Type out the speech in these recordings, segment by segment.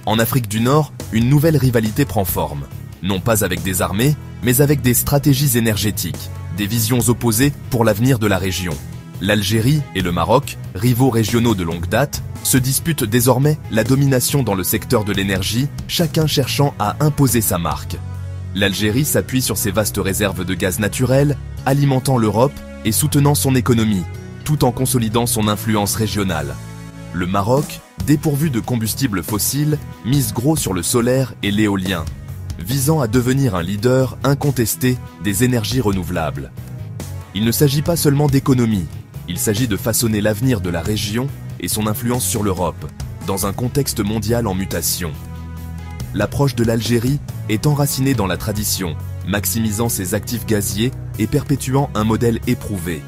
En Afrique du Nord, une nouvelle rivalité prend forme. Non pas avec des armées, mais avec des stratégies énergétiques, des visions opposées pour l'avenir de la région. L'Algérie et le Maroc, rivaux régionaux de longue date, se disputent désormais la domination dans le secteur de l'énergie, chacun cherchant à imposer sa marque. L'Algérie s'appuie sur ses vastes réserves de gaz naturel, alimentant l'Europe et soutenant son économie, tout en consolidant son influence régionale. Le Maroc, dépourvu de combustibles fossiles, mise gros sur le solaire et l'éolien, visant à devenir un leader incontesté des énergies renouvelables. Il ne s'agit pas seulement d'économie, il s'agit de façonner l'avenir de la région et son influence sur l'Europe, dans un contexte mondial en mutation. L'approche de l'Algérie est enracinée dans la tradition, maximisant ses actifs gaziers et perpétuant un modèle éprouvé.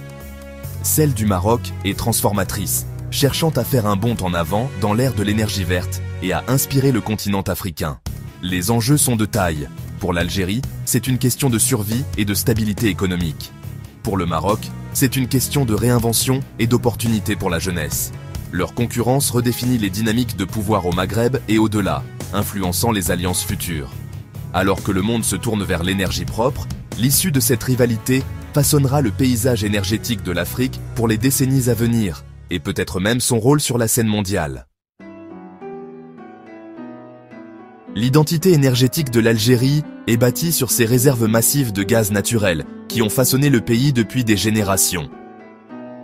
Celle du Maroc est transformatrice, cherchant à faire un bond en avant dans l'ère de l'énergie verte et à inspirer le continent africain. Les enjeux sont de taille. Pour l'Algérie, c'est une question de survie et de stabilité économique. Pour le Maroc, c'est une question de réinvention et d'opportunité pour la jeunesse. Leur concurrence redéfinit les dynamiques de pouvoir au Maghreb et au-delà, influençant les alliances futures. Alors que le monde se tourne vers l'énergie propre, l'issue de cette rivalité façonnera le paysage énergétique de l'Afrique pour les décennies à venir, et peut-être même son rôle sur la scène mondiale. L'identité énergétique de l'Algérie est bâtie sur ses réserves massives de gaz naturel qui ont façonné le pays depuis des générations.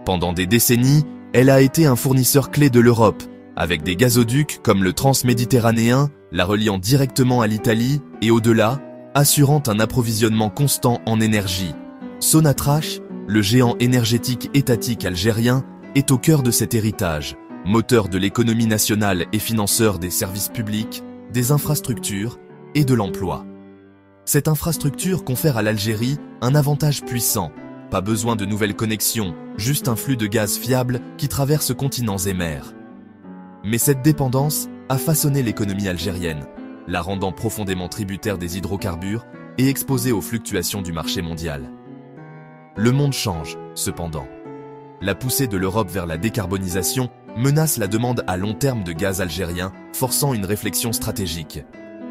Pendant des décennies, elle a été un fournisseur clé de l'Europe, avec des gazoducs comme le transméditerranéen, la reliant directement à l'Italie et au-delà, assurant un approvisionnement constant en énergie. Sonatrach, le géant énergétique étatique algérien, est au cœur de cet héritage, moteur de l'économie nationale et financeur des services publics, des infrastructures et de l'emploi. Cette infrastructure confère à l'Algérie un avantage puissant. Pas besoin de nouvelles connexions, juste un flux de gaz fiable qui traverse continents et mers. Mais cette dépendance a façonné l'économie algérienne, la rendant profondément tributaire des hydrocarbures et exposée aux fluctuations du marché mondial. Le monde change, cependant. La poussée de l'Europe vers la décarbonisation menace la demande à long terme de gaz algérien, forçant une réflexion stratégique.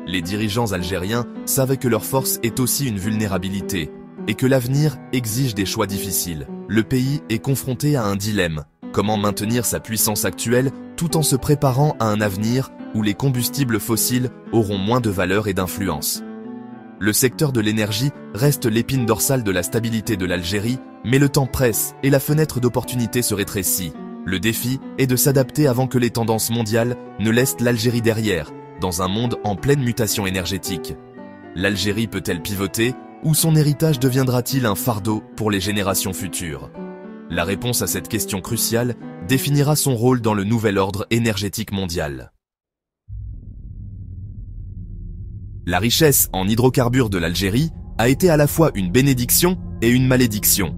Les dirigeants algériens savent que leur force est aussi une vulnérabilité et que l'avenir exige des choix difficiles. Le pays est confronté à un dilemme. Comment maintenir sa puissance actuelle tout en se préparant à un avenir où les combustibles fossiles auront moins de valeur et d'influence? Le secteur de l'énergie reste l'épine dorsale de la stabilité de l'Algérie, mais le temps presse et la fenêtre d'opportunité se rétrécit. Le défi est de s'adapter avant que les tendances mondiales ne laissent l'Algérie derrière, dans un monde en pleine mutation énergétique. L'Algérie peut-elle pivoter ou son héritage deviendra-t-il un fardeau pour les générations futures? La réponse à cette question cruciale définira son rôle dans le nouvel ordre énergétique mondial. La richesse en hydrocarbures de l'Algérie a été à la fois une bénédiction et une malédiction.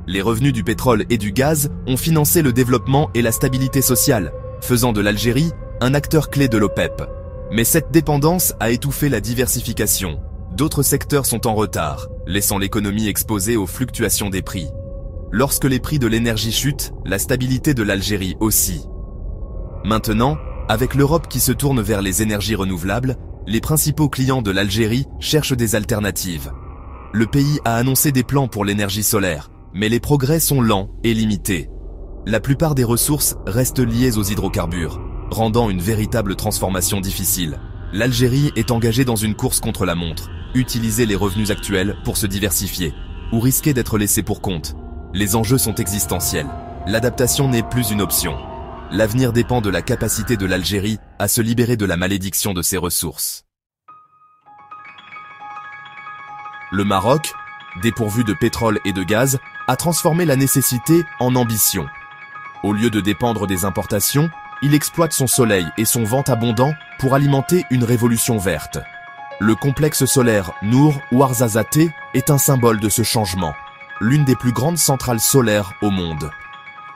Les revenus du pétrole et du gaz ont financé le développement et la stabilité sociale, faisant de l'Algérie un acteur clé de l'OPEP. Mais cette dépendance a étouffé la diversification. D'autres secteurs sont en retard, laissant l'économie exposée aux fluctuations des prix. Lorsque les prix de l'énergie chutent, la stabilité de l'Algérie aussi. Maintenant, avec l'Europe qui se tourne vers les énergies renouvelables, les principaux clients de l'Algérie cherchent des alternatives. Le pays a annoncé des plans pour l'énergie solaire, mais les progrès sont lents et limités. La plupart des ressources restent liées aux hydrocarbures, rendant une véritable transformation difficile. L'Algérie est engagée dans une course contre la montre, utiliser les revenus actuels pour se diversifier, ou risquer d'être laissé pour compte. Les enjeux sont existentiels. L'adaptation n'est plus une option. L'avenir dépend de la capacité de l'Algérie à se libérer de la malédiction de ses ressources. Le Maroc, dépourvu de pétrole et de gaz, a transformé la nécessité en ambition. Au lieu de dépendre des importations, il exploite son soleil et son vent abondant pour alimenter une révolution verte. Le complexe solaire Nour Ouarzazate est un symbole de ce changement, l'une des plus grandes centrales solaires au monde.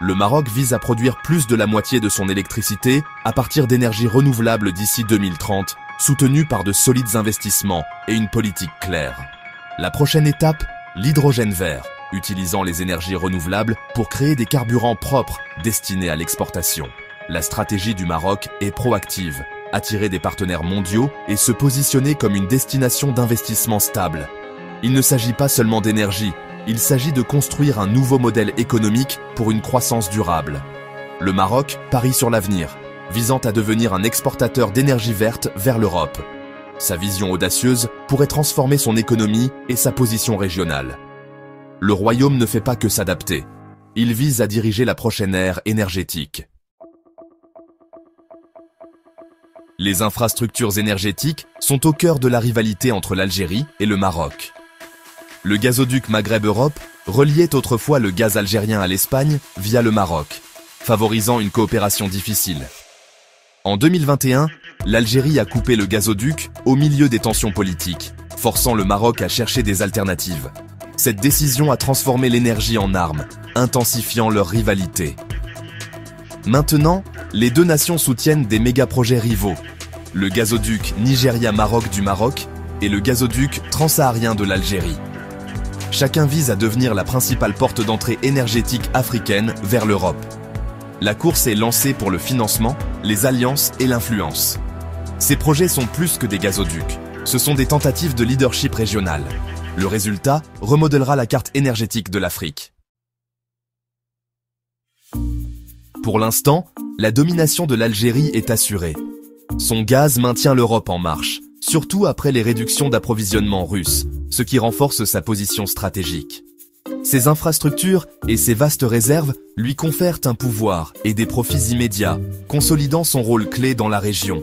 Le Maroc vise à produire plus de la moitié de son électricité à partir d'énergies renouvelables d'ici 2030, soutenues par de solides investissements et une politique claire. La prochaine étape, l'hydrogène vert, utilisant les énergies renouvelables pour créer des carburants propres destinés à l'exportation. La stratégie du Maroc est proactive. attirer des partenaires mondiaux et se positionner comme une destination d'investissement stable. Il ne s'agit pas seulement d'énergie, il s'agit de construire un nouveau modèle économique pour une croissance durable. Le Maroc parie sur l'avenir, visant à devenir un exportateur d'énergie verte vers l'Europe. Sa vision audacieuse pourrait transformer son économie et sa position régionale. Le royaume ne fait pas que s'adapter. Il vise à diriger la prochaine ère énergétique. Les infrastructures énergétiques sont au cœur de la rivalité entre l'Algérie et le Maroc. Le gazoduc Maghreb-Europe reliait autrefois le gaz algérien à l'Espagne via le Maroc, favorisant une coopération difficile. En 2021, l'Algérie a coupé le gazoduc au milieu des tensions politiques, forçant le Maroc à chercher des alternatives. Cette décision a transformé l'énergie en arme, intensifiant leur rivalité. Maintenant, les deux nations soutiennent des méga-projets rivaux, le gazoduc Nigeria-Maroc du Maroc et le gazoduc transsaharien de l'Algérie. Chacun vise à devenir la principale porte d'entrée énergétique africaine vers l'Europe. La course est lancée pour le financement, les alliances et l'influence. Ces projets sont plus que des gazoducs, ce sont des tentatives de leadership régional. Le résultat remodèlera la carte énergétique de l'Afrique. Pour l'instant, la domination de l'Algérie est assurée. Son gaz maintient l'Europe en marche, surtout après les réductions d'approvisionnement russes, ce qui renforce sa position stratégique. Ses infrastructures et ses vastes réserves lui confèrent un pouvoir et des profits immédiats, consolidant son rôle clé dans la région.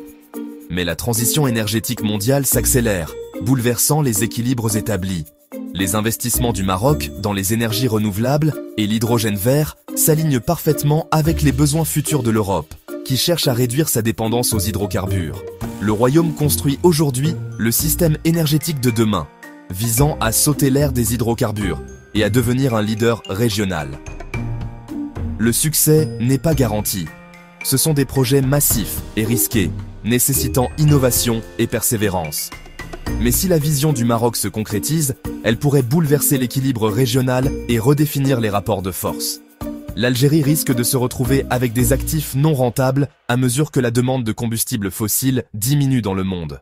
Mais la transition énergétique mondiale s'accélère, bouleversant les équilibres établis. Les investissements du Maroc dans les énergies renouvelables et l'hydrogène vert s'alignent parfaitement avec les besoins futurs de l'Europe, qui cherche à réduire sa dépendance aux hydrocarbures. Le royaume construit aujourd'hui le système énergétique de demain, visant à sauter l'ère des hydrocarbures et à devenir un leader régional. Le succès n'est pas garanti. Ce sont des projets massifs et risqués, nécessitant innovation et persévérance. Mais si la vision du Maroc se concrétise, elle pourrait bouleverser l'équilibre régional et redéfinir les rapports de force. L'Algérie risque de se retrouver avec des actifs non rentables à mesure que la demande de combustibles fossiles diminue dans le monde.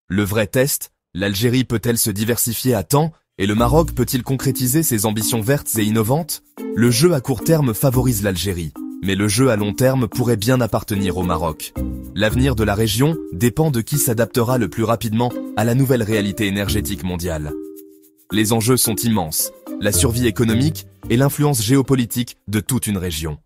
Le vrai test, l'Algérie peut-elle se diversifier à temps et le Maroc peut-il concrétiser ses ambitions vertes et innovantes? Le jeu à court terme favorise l'Algérie, mais le jeu à long terme pourrait bien appartenir au Maroc. L'avenir de la région dépend de qui s'adaptera le plus rapidement à la nouvelle réalité énergétique mondiale. Les enjeux sont immenses, la survie économique et l'influence géopolitique de toute une région.